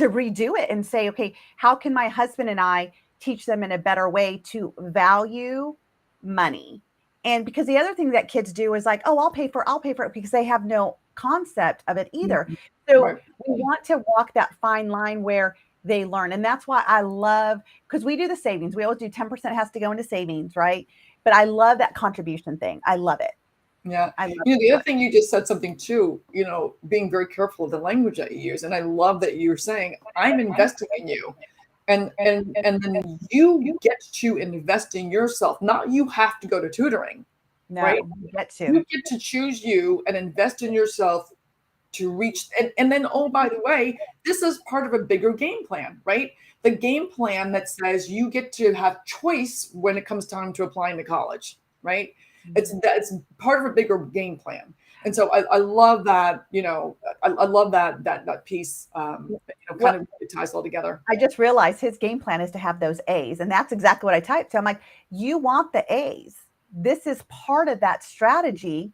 A: redo it and say, okay, how can my husband and I teach them in a better way to value money? And because the other thing that kids do is like, oh, I'll pay for it, because they have no concept of it either. So
B: Right.
A: we want to walk that fine line where they learn. And that's why I love, because we do the savings. We always do 10% has to go into savings, right? But I love that contribution thing. I love it.
B: Yeah.
A: I love
B: You know, the
A: it.
B: other thing you just said something too, you know, being very careful of the language that you use. And I love that you're saying, I'm investing in you. And then you get to invest in yourself. Not you have to go to tutoring, right?
A: No, you get to.
B: You get to choose you and invest in yourself to reach. And then, oh, by the way, this is part of a bigger game plan, right? The game plan that says you get to have choice when it comes time to applying to college, right? It's part of a bigger game plan. And so I love that, I love that piece, kind of it ties all together.
A: I just realized his game plan is to have those A's, and that's exactly what I typed. So I'm like, you want the A's. This is part of that strategy.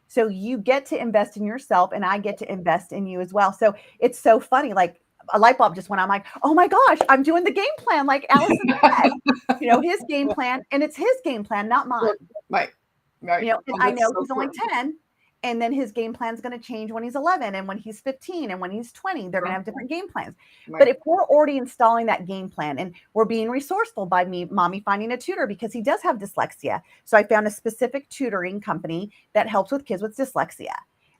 A: So you get to invest in yourself, and I get to invest in you as well. So it's so funny. Like a light bulb just went on. I'm like, oh my gosh, I'm doing the game plan like Allison said. His game plan, and it's his game plan, not mine.
B: Right.
A: And I know he's only 10. And then his game plan is going to change when he's 11 and when he's 15 and when he's 20. They're going to have different game plans. Right. But if we're already installing that game plan and we're being resourceful by mommy finding a tutor because he does have dyslexia. So I found a specific tutoring company that helps with kids with dyslexia.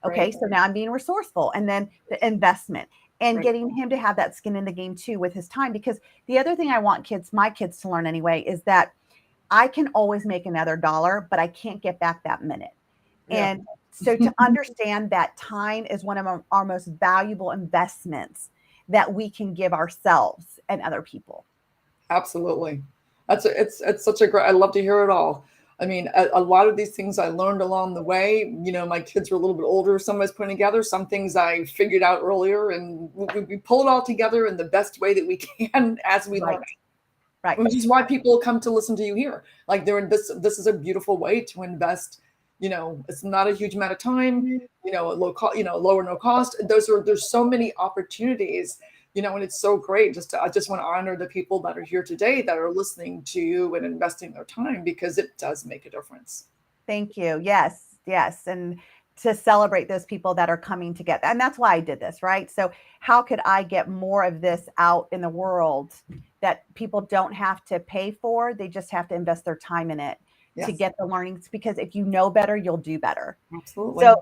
A: Okay. Right. So now I'm being resourceful, and then the investment and getting him to have that skin in the game too with his time. Because the other thing I want my kids to learn anyway, is that I can always make another dollar, but I can't get back that minute. Yeah. And so to understand that time is one of our most valuable investments that we can give ourselves and other people.
B: Absolutely. It's such a great, I love to hear it all. I mean, a lot of these things I learned along the way. My kids were a little bit older. Some of us putting together, some things I figured out earlier, and we pull it all together in the best way that we can as we learn.
A: Right.
B: Which is why people come to listen to you here. Like this is a beautiful way to invest. It's not a huge amount of time, low cost, low or no cost. There's so many opportunities, and it's so great. I just want to honor the people that are here today that are listening to you and investing their time, because it does make a difference.
A: Thank you. Yes. And to celebrate those people that are coming together. And that's why I did this, right? So how could I get more of this out in the world that people don't have to pay for? They just have to invest their time in it. Yes. To get the learnings, because if you know better, you'll do better.
B: Absolutely.
A: So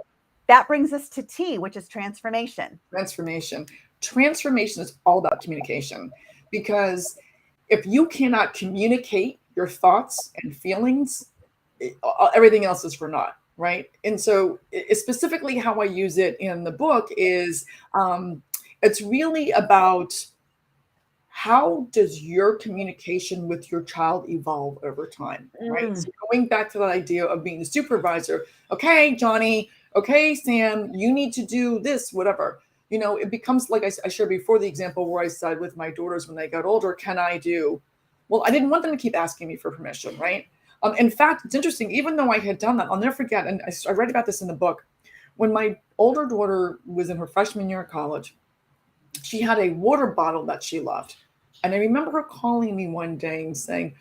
A: that brings us to T, which is transformation.
B: Transformation is all about communication, because if you cannot communicate your thoughts and feelings, everything else is for naught, right? And so specifically how I use it in the book is it's really about, how does your communication with your child evolve over time, right? So going back to that idea of being the supervisor, okay, Johnny, okay, Sam, you need to do this, whatever. It becomes like I shared before, the example where I said with my daughters when they got older, can I do? Well, I didn't want them to keep asking me for permission, right? In fact, it's interesting, even though I had done that, I'll never forget, and I read about this in the book, when my older daughter was in her freshman year of college, she had a water bottle that she loved. And I remember her calling me one day and saying,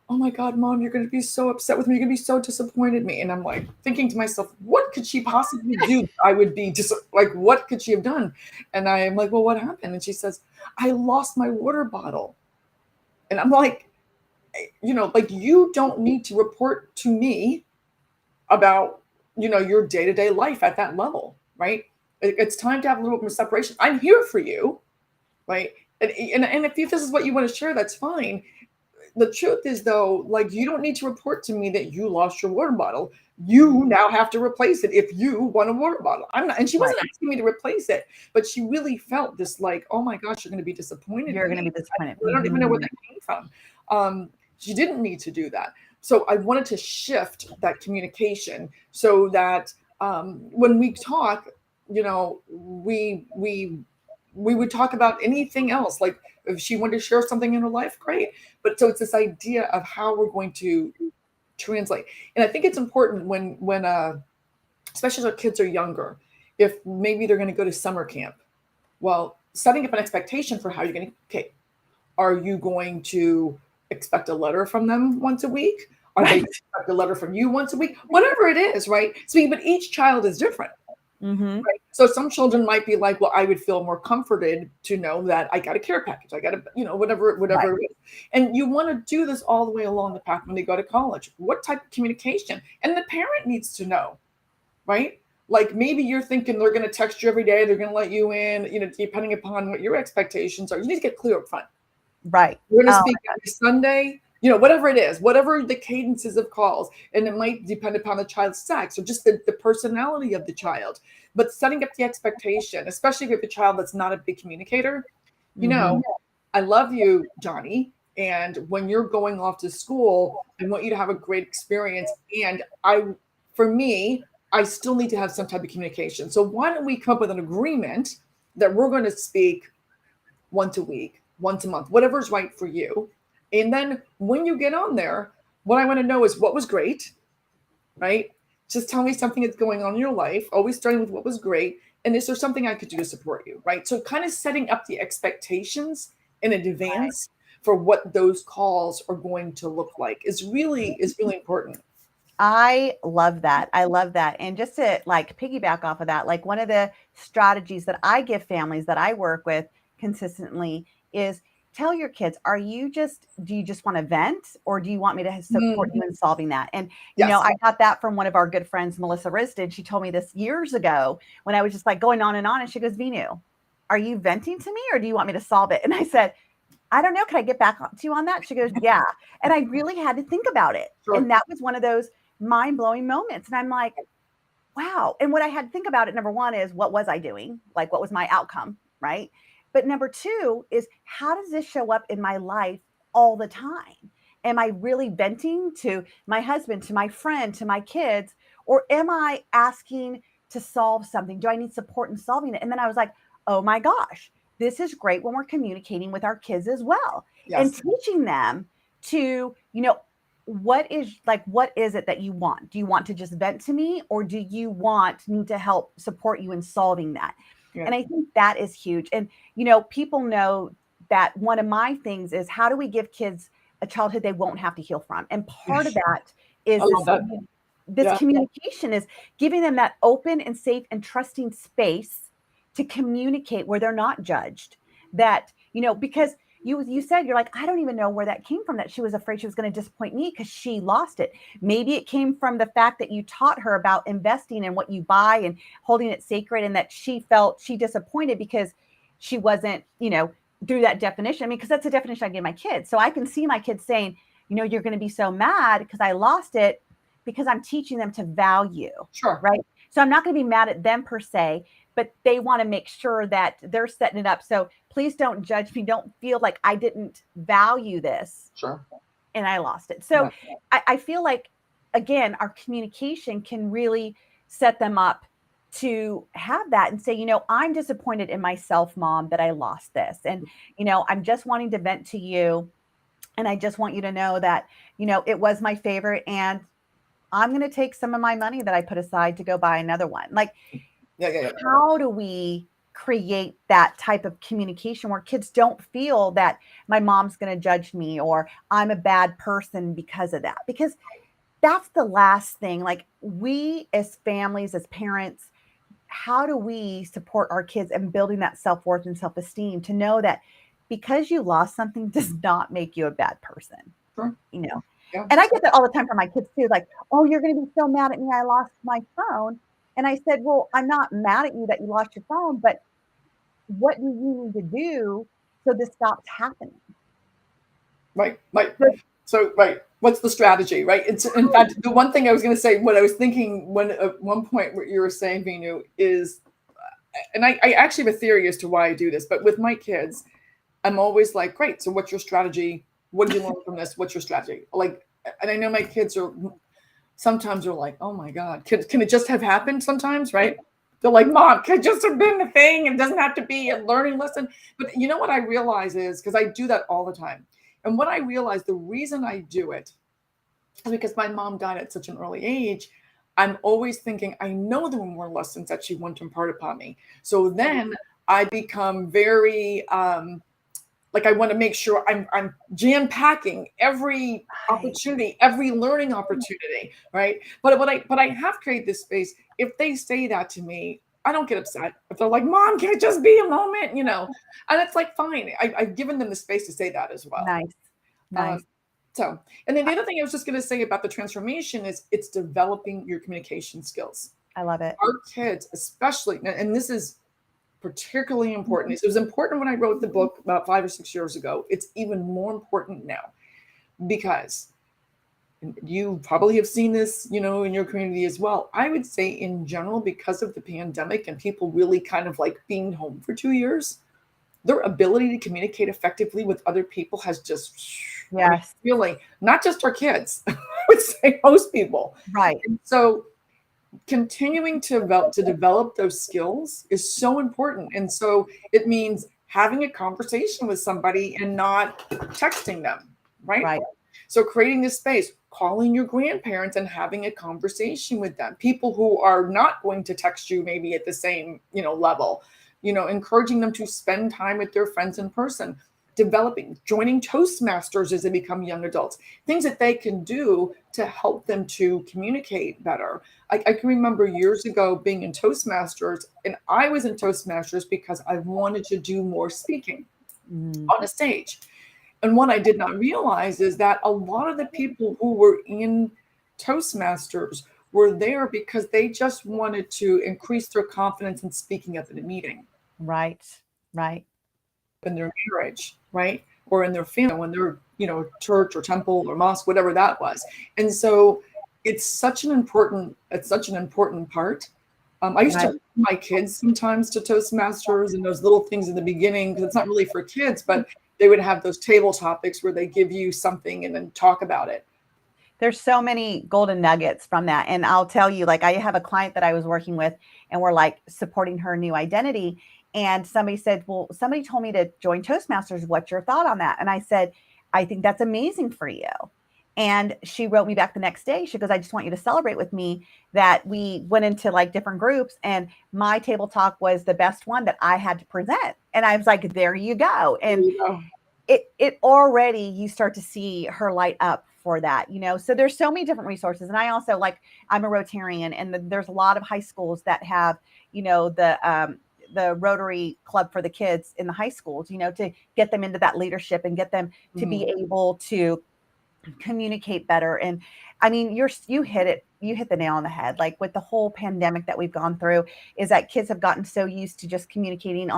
B: oh my God, Mom, you're going to be so upset with me. You're going to be so disappointed in me. And I'm like thinking to myself, what could she possibly do? I would be just like, what could she have done? And I'm like, well, what happened? And she says, I lost my water bottle. And I'm like, you don't need to report to me about, your day-to-day life at that level, right? It's time to have a little bit more separation. I'm here for you, right? And if this is what you want to share, that's fine. The truth is, though, you don't need to report to me that you lost your water bottle. You now have to replace it if you want a water bottle. I'm not, and she wasn't asking me to replace it, but she really felt this oh my gosh, you're going to be disappointed.
A: You're going to be disappointed.
B: I don't even know where that came from. She didn't need to do that. So I wanted to shift that communication so that when we talk, we would talk about anything else. Like if she wanted to share something in her life, great. But so it's this idea of how we're going to translate. And I think it's important when especially as our kids are younger, if maybe they're going to go to summer camp, well, setting up an expectation for how you're going to, are you going to expect a letter from them once a week? Are they expect a letter from you once a week? Whatever it is, right? So, but each child is different.
A: Mm-hmm.
B: Right? So some children might be like, well, I would feel more comforted to know that I got a care package. I got a, whatever
A: Right.
B: it is. And you want to do this all the way along the path when they go to college. What type of communication? And the parent needs to know, right? Like maybe you're thinking they're going to text you every day. They're going to let you in, depending upon what your expectations are. You need to get clear up front.
A: Right.
B: We're going to
A: Oh,
B: speak every Sunday, whatever it is, whatever the cadences of calls. And it might depend upon the child's sex or just the personality of the child. But setting up the expectation, especially if you have a child that's not a big communicator,
A: mhm.
B: I love you, Johnny. And when you're going off to school, I want you to have a great experience. And for me, I still need to have some type of communication. So why don't we come up with an agreement that we're going to speak once a week, once a month, whatever's right for you. And then when you get on there, what I want to know is what was great, right? Just tell me something that's going on in your life, always starting with what was great. And is there something I could do to support you, right? So kind of setting up the expectations in advance for what those calls are going to look like is really important.
A: I love that. I love that. And just to like piggyback off of that, like one of the strategies that I give families that I work with consistently is tell your kids, do you just want to vent or do you want me to support you in solving that? And,
B: Yes.
A: I got that from one of our good friends, Melissa Risted. She told me this years ago when I was just like going on. And she goes, Vinu, are you venting to me or do you want me to solve it? And I said, I don't know. Can I get back to you on that? She goes, yeah. And I really had to think about it.
B: Sure.
A: And that was one of those mind-blowing moments. And I'm like, wow. And what I had to think about it, number one, is what was I doing? Like, what was my outcome? Right. But number two is how does this show up in my life all the time? Am I really venting to my husband, to my friend, to my kids? Or am I asking to solve something? Do I need support in solving it? And then I was like, oh my gosh, this is great when we're communicating with our kids as well.
B: Yes.
A: And teaching them to, what is it that you want? Do you want to just vent to me or do you want me to help support you in solving that?
B: Yeah.
A: And I think that is huge. And, people know that one of my things is how do we give kids a childhood they won't have to heal from? And part of that is this communication is giving them that open and safe and trusting space to communicate where they're not judged. That, because you said, you're like, I don't even know where that came from, that she was afraid she was going to disappoint me because she lost it. Maybe it came from the fact that you taught her about investing in what you buy and holding it sacred, and that she felt she disappointed because she wasn't, through that definition. I mean, because that's a definition I give my kids. So I can see my kids saying, you're going to be so mad because I lost it, because I'm teaching them to value.
B: Sure.
A: Right. So I'm not going to be mad at them per se, but they want to make sure that they're setting it up. So please don't judge me. Don't feel like I didn't value this.
B: Sure.
A: And I lost it. So I feel like, again, our communication can really set them up to have that and say, I'm disappointed in myself, Mom, that I lost this. And, I'm just wanting to vent to you. And I just want you to know that, it was my favorite. And I'm going to take some of my money that I put aside to go buy another one. Like, how do we create that type of communication where kids don't feel that my mom's going to judge me or I'm a bad person because of that? Because that's the last thing. Like, we as families, as parents, how do we support our kids in building that self-worth and self-esteem to know that because you lost something does not make you a bad person?
B: Sure.
A: Yeah. And I get that all the time from my kids too. Like, oh, you're going to be so mad at me. I lost my phone. And I said, well, I'm not mad at you that you lost your phone, but what do you need to do so this stops happening?
B: Right. So, what's the strategy, right? It's, in fact, the one thing I was going to say, what I was thinking when at one point what you were saying, Vinu, is, and I actually have a theory as to why I do this, but with my kids, I'm always like, great. So what's your strategy? What did you learn from this? What's your strategy? Like, and I know my kids sometimes are like, oh my God, can it just have happened sometimes, right? They're like, Mom, could just have been the thing. It doesn't have to be a learning lesson. But you know what I realize is, because I do that all the time. And what I realize, the reason I do it is because my mom died at such an early age. I'm always thinking, I know there were more lessons that she wanted to impart upon me. So then I become very, like, I want to make sure I'm jam packing every opportunity, every learning opportunity, right? But I have created this space. If they say that to me, I don't get upset. If they're like, Mom, can it just be a moment? And it's like, fine. I've given them the space to say that as well.
A: Nice.
B: So, and then the other thing I was just going to say about the transformation is it's developing your communication skills.
A: I love it.
B: Our kids, especially, and this is particularly important. It was important when I wrote the book about 5 or 6 years ago. It's even more important now because you probably have seen this, in your community as well. I would say in general, because of the pandemic and people really kind of like being home for 2 years, their ability to communicate effectively with other people has just,
A: Yes.
B: really, not just our kids, I would say most people.
A: Right.
B: And so continuing to develop those skills is so important. And so it means having a conversation with somebody and not texting them, right?
A: Right.
B: So creating this space, calling your grandparents and having a conversation with them, people who are not going to text you maybe at the same, level, encouraging them to spend time with their friends in person, joining Toastmasters as they become young adults, things that they can do to help them to communicate better. I can remember years ago being in Toastmasters, and I was in Toastmasters because I wanted to do more speaking on a stage. And what I did not realize is that a lot of the people who were in Toastmasters were there because they just wanted to increase their confidence in speaking up in a meeting.
A: Right. Right.
B: In their marriage, right? Or in their family, when they're, church or temple or mosque, whatever that was. And so it's such an important part. I used to take my kids sometimes to Toastmasters and those little things in the beginning, because it's not really for kids, but they would have those table topics where they give you something and then talk about it.
A: There's so many golden nuggets from that. And I'll tell you, like, I have a client that I was working with and we're like supporting her new identity. And somebody said, well, somebody told me to join Toastmasters. What's your thought on that? And I said, I think that's amazing for you. And she wrote me back the next day. She goes, I just want you to celebrate with me that we went into like different groups and my table talk was the best one that I had to present. And I was like, there you go. And it already, you start to see her light up for that, so there's so many different resources. And I also I'm a Rotarian, and there's a lot of high schools that have, the Rotary Club for the kids in the high schools, to get them into that leadership and get them to be able to communicate better. And I mean, you hit the nail on the head. Like with the whole pandemic that we've gone through, is that kids have gotten so used to just communicating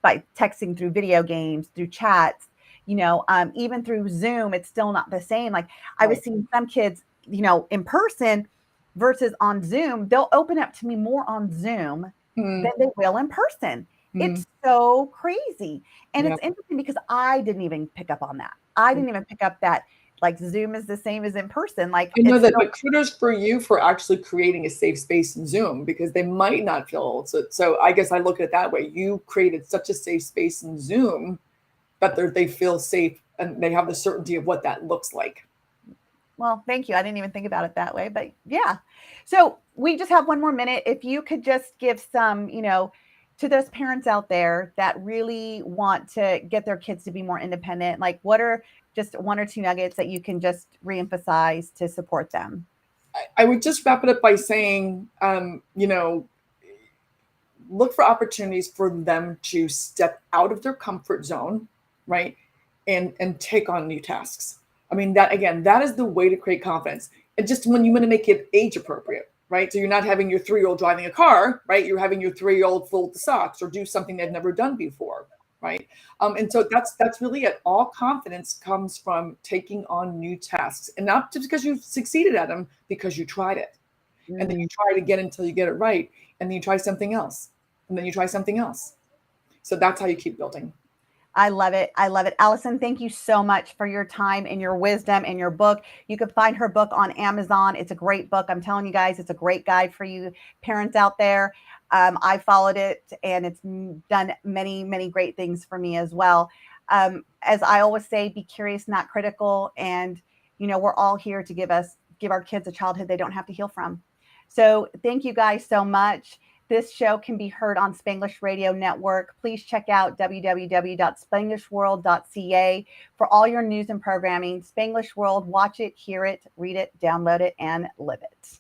A: by texting, through video games, through chats, even through Zoom. It's still not the same. Like I was seeing some kids, in person versus on Zoom. They'll open up to me more on Zoom than they will in person. It's so crazy. And it's interesting because I didn't even pick up on that. I didn't even pick up that like Zoom is the same as in person. Like
B: I know that, but kudos for you for actually creating a safe space in Zoom, because they might not feel so I guess I look at it that way. You created such a safe space in Zoom that they feel safe and they have the certainty of what that looks like.
A: Well, thank you. I didn't even think about it that way, but yeah. So we just have one more minute. If you could just give some, to those parents out there that really want to get their kids to be more independent, like what are just one or two nuggets that you can just reemphasize to support them?
B: I would just wrap it up by saying, look for opportunities for them to step out of their comfort zone, right? And take on new tasks. I mean, that is the way to create confidence. And just when you want to make it age appropriate, right? So you're not having your 3-year-old driving a car, right? You're having your 3-year-old fold the socks or do something they've never done before, right? And so that's really it. All confidence comes from taking on new tasks, and not just because you've succeeded at them, because you tried it. And then you try it again until you get it right. And then you try something else. And then you try something else. So that's how you keep building.
A: I love it. I love it. Allison, thank you so much for your time and your wisdom and your book. You can find her book on Amazon. It's a great book. I'm telling you guys, it's a great guide for you parents out there. I followed it and it's done many, many great things for me as well. As I always say, be curious, not critical. And, we're all here to give our kids a childhood they don't have to heal from. So thank you guys so much. This show can be heard on Spanglish Radio Network. Please check out www.spanglishworld.ca for all your news and programming. Spanglish World, watch it, hear it, read it, download it, and live it.